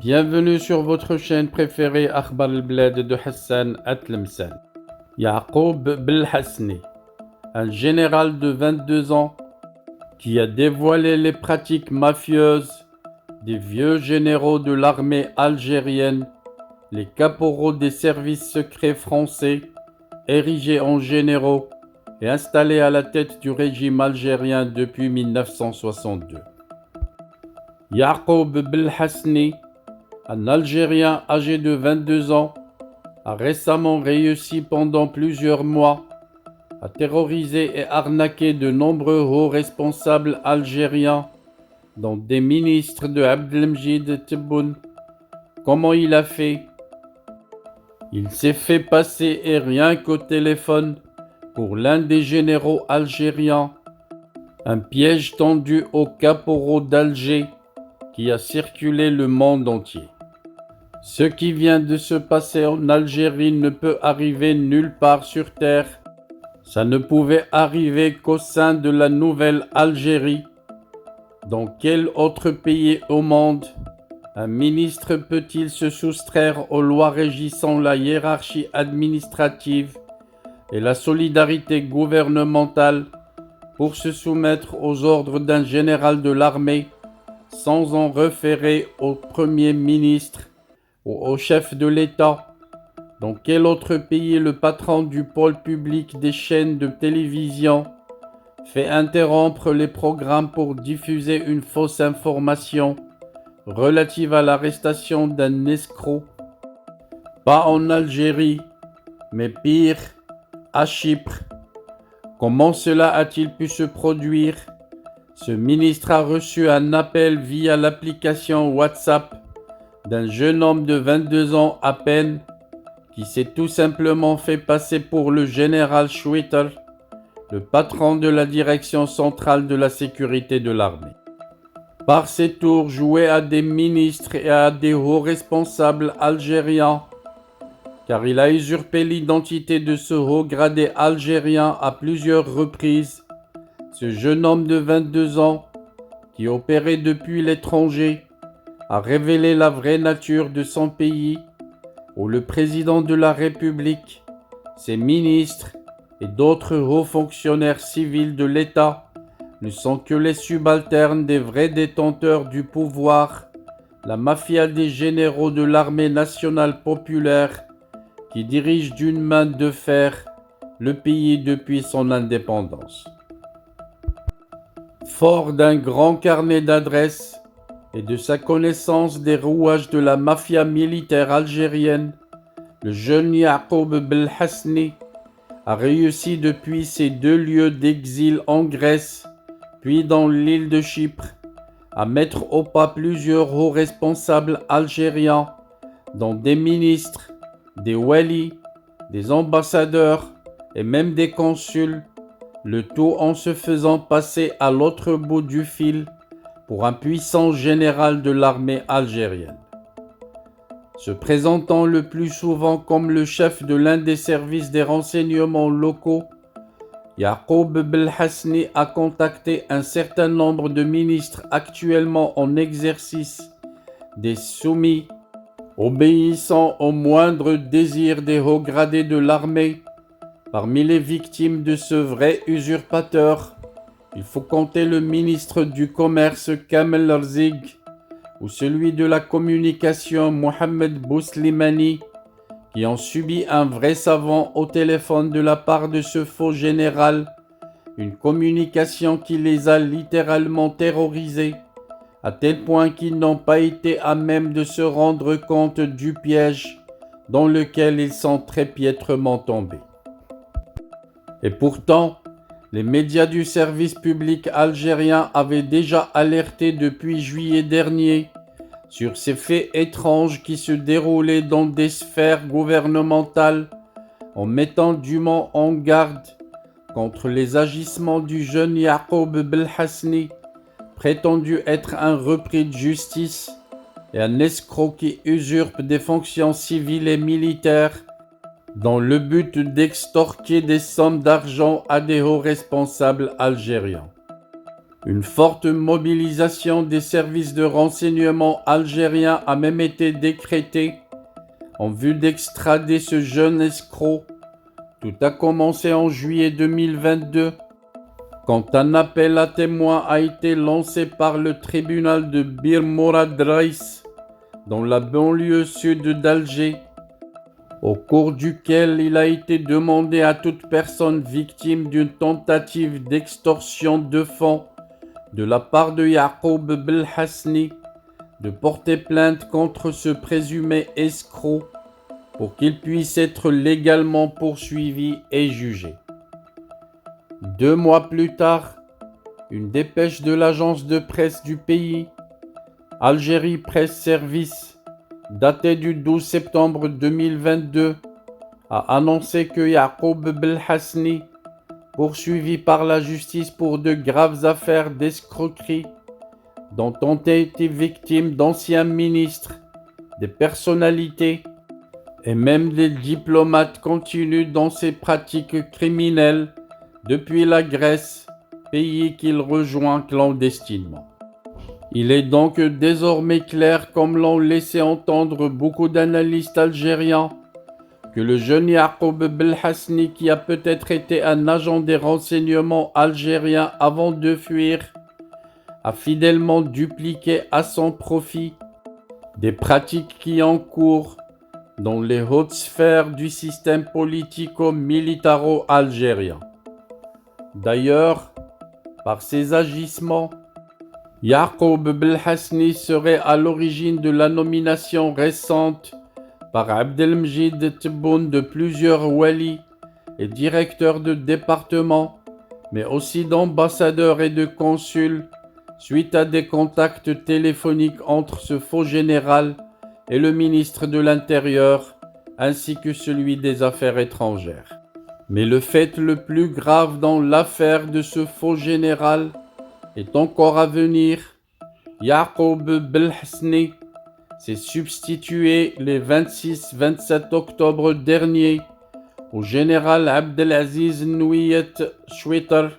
Bienvenue sur votre chaîne préférée Akhbar al-Bled de Hassan Atlemsan. Yaqoub Belhasni, un général de 22 ans qui a dévoilé les pratiques mafieuses des vieux généraux de l'armée algérienne, les caporaux des services secrets français, érigés en généraux et installés à la tête du régime algérien depuis 1962. Yaqoub Belhasni, un Algérien âgé de 22 ans, a récemment réussi pendant plusieurs mois à terroriser et arnaquer de nombreux hauts responsables algériens, dont des ministres de Abdelmjid Tebboune. Comment il a fait? Il s'est fait passer et rien qu'au téléphone pour l'un des généraux algériens, un piège tendu aux caporaux d'Alger qui a circulé le monde entier. Ce qui vient de se passer en Algérie ne peut arriver nulle part sur terre. Ça ne pouvait arriver qu'au sein de la nouvelle Algérie. Dans quel autre pays au monde un ministre peut-il se soustraire aux lois régissant la hiérarchie administrative et la solidarité gouvernementale pour se soumettre aux ordres d'un général de l'armée sans en référer au Premier ministre ou au chef de l'État? Dans quel autre pays le patron du pôle public des chaînes de télévision fait interrompre les programmes pour diffuser une fausse information relative à l'arrestation d'un escroc? Pas en Algérie, mais pire, à Chypre. Comment cela a-t-il pu se produire? Ce ministre a reçu un appel via l'application WhatsApp d'un jeune homme de 22 ans à peine qui s'est tout simplement fait passer pour le général Schwitter, le patron de la direction centrale de la sécurité de l'armée. Par ses tours joué à des ministres et à des hauts responsables algériens, car il a usurpé l'identité de ce haut gradé algérien à plusieurs reprises. Ce jeune homme de 22 ans, qui opérait depuis l'étranger, a révélé la vraie nature de son pays, où le président de la République, ses ministres et d'autres hauts fonctionnaires civils de l'État ne sont que les subalternes des vrais détenteurs du pouvoir, la mafia des généraux de l'armée nationale populaire qui dirige d'une main de fer le pays depuis son indépendance. Fort d'un grand carnet d'adresses et de sa connaissance des rouages de la mafia militaire algérienne, le jeune Yaqoub Belhasni a réussi depuis ses 2 lieux d'exil en Grèce, puis dans l'île de Chypre, à mettre au pas plusieurs hauts responsables algériens, dont des ministres, des walis, des ambassadeurs et même des consuls, le tout en se faisant passer à l'autre bout du fil pour un puissant général de l'armée algérienne. Se présentant le plus souvent comme le chef de l'un des services des renseignements locaux, Yaqoub Belhasni a contacté un certain nombre de ministres actuellement en exercice, des soumis, obéissant au moindre désir des hauts gradés de l'armée. Parmi les victimes de ce vrai usurpateur, il faut compter le ministre du Commerce Kamel Rzig ou celui de la Communication Mohamed Bouslimani, qui ont subi un vrai savant au téléphone de la part de ce faux général, une communication qui les a littéralement terrorisés, à tel point qu'ils n'ont pas été à même de se rendre compte du piège dans lequel ils sont très piètrement tombés. Et pourtant, les médias du service public algérien avaient déjà alerté depuis juillet dernier sur ces faits étranges qui se déroulaient dans des sphères gouvernementales, en mettant dûment en garde contre les agissements du jeune Yaqoub Belhasni, prétendu être un repris de justice et un escroc qui usurpe des fonctions civiles et militaires dans le but d'extorquer des sommes d'argent à des hauts responsables algériens. Une forte mobilisation des services de renseignement algériens a même été décrétée en vue d'extrader ce jeune escroc. Tout a commencé en juillet 2022, quand un appel à témoins a été lancé par le tribunal de Bir Mourad Rais, dans la banlieue sud d'Alger, au cours duquel il a été demandé à toute personne victime d'une tentative d'extorsion de fonds de la part de Yaqoub Belhasni de porter plainte contre ce présumé escroc pour qu'il puisse être légalement poursuivi et jugé. 2 mois plus tard, une dépêche de l'agence de presse du pays, Algérie Presse Service, datée du 12 septembre 2022, a annoncé que Yaqoub Belhasni, poursuivi par la justice pour de graves affaires d'escroquerie, dont ont été victimes d'anciens ministres, des personnalités et même des diplomates, continue dans ses pratiques criminelles depuis la Grèce, pays qu'il rejoint clandestinement. Il est donc désormais clair, comme l'ont laissé entendre beaucoup d'analystes algériens, que le jeune Yaqoub Belhasni, qui a peut-être été un agent des renseignements algériens avant de fuir, a fidèlement dupliqué à son profit des pratiques qui encourent dans les hautes sphères du système politico-militaro-algérien. D'ailleurs, par ses agissements, Yaqoub Belhasni serait à l'origine de la nomination récente par Abdelmjid Tebboune de plusieurs walis et directeurs de département, mais aussi d'ambassadeurs et de consuls, suite à des contacts téléphoniques entre ce faux général et le ministre de l'Intérieur, ainsi que celui des Affaires étrangères. Mais le fait le plus grave dans l'affaire de ce faux général est encore à venir. Yaqoub Belhasni s'est substitué les 26-27 octobre dernier au général Abdelaziz Nouiyet Chouetar,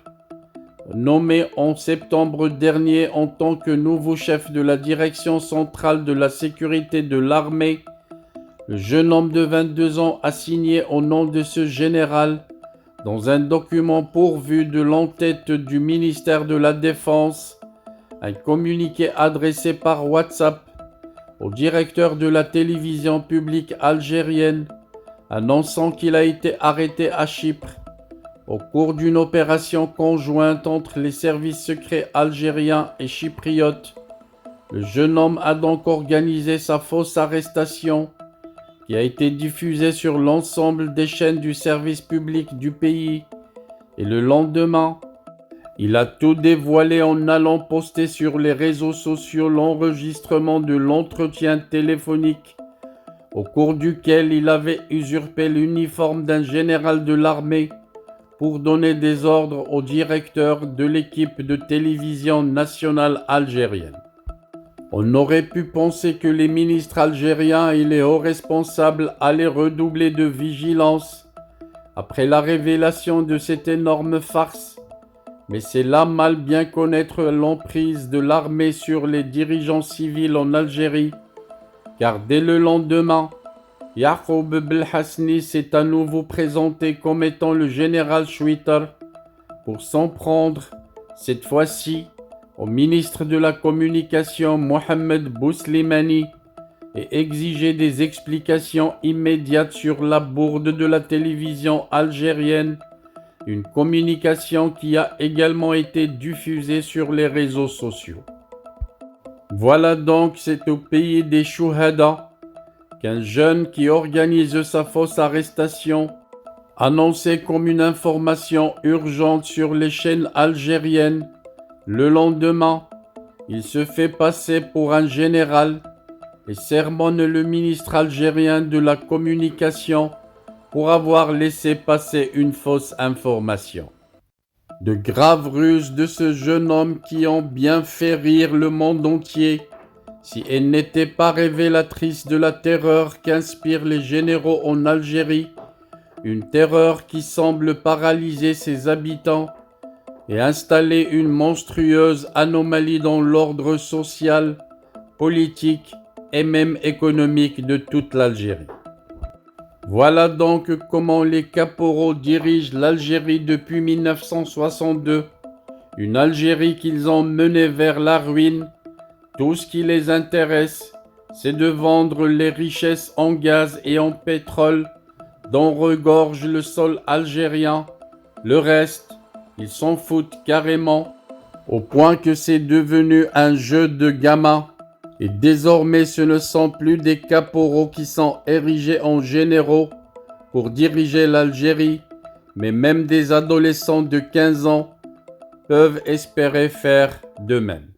nommé en septembre dernier en tant que nouveau chef de la direction centrale de la sécurité de l'armée. Le jeune homme de 22 ans a signé au nom de ce général, dans un document pourvu de l'entête du ministère de la Défense, un communiqué adressé par WhatsApp au directeur de la télévision publique algérienne, annonçant qu'il a été arrêté à Chypre au cours d'une opération conjointe entre les services secrets algériens et chypriotes. Le jeune homme a donc organisé sa fausse arrestation, qui a été diffusée sur l'ensemble des chaînes du service public du pays, et le lendemain, il a tout dévoilé en allant poster sur les réseaux sociaux l'enregistrement de l'entretien téléphonique au cours duquel il avait usurpé l'uniforme d'un général de l'armée pour donner des ordres au directeur de l'équipe de télévision nationale algérienne. On aurait pu penser que les ministres algériens et les hauts responsables allaient redoubler de vigilance après la révélation de cette énorme farce. Mais c'est là mal bien connaître l'emprise de l'armée sur les dirigeants civils en Algérie, car dès le lendemain, Yaqoub Belhasni s'est à nouveau présenté comme étant le général Chouetar pour s'en prendre, cette fois-ci, au ministre de la Communication Mohamed Bouslimani et exiger des explications immédiates sur la bourde de la télévision algérienne, une communication qui a également été diffusée sur les réseaux sociaux. Voilà donc, c'est au pays des Chouhada qu'un jeune qui organise sa fausse arrestation, annoncé comme une information urgente sur les chaînes algériennes. Le lendemain, il se fait passer pour un général et sermonne le ministre algérien de la Communication pour avoir laissé passer une fausse information. De graves ruses de ce jeune homme qui ont bien fait rire le monde entier, si elles n'étaient pas révélatrices de la terreur qu'inspirent les généraux en Algérie, une terreur qui semble paralyser ses habitants, et installer une monstrueuse anomalie dans l'ordre social, politique et même économique de toute l'Algérie. Voilà donc comment les caporaux dirigent l'Algérie depuis 1962, une Algérie qu'ils ont menée vers la ruine. Tout ce qui les intéresse, c'est de vendre les richesses en gaz et en pétrole dont regorge le sol algérien. Le reste, ils s'en foutent carrément, au point que c'est devenu un jeu de gamins. Et désormais, ce ne sont plus des caporaux qui sont érigés en généraux pour diriger l'Algérie, mais même des adolescents de 15 ans peuvent espérer faire de même.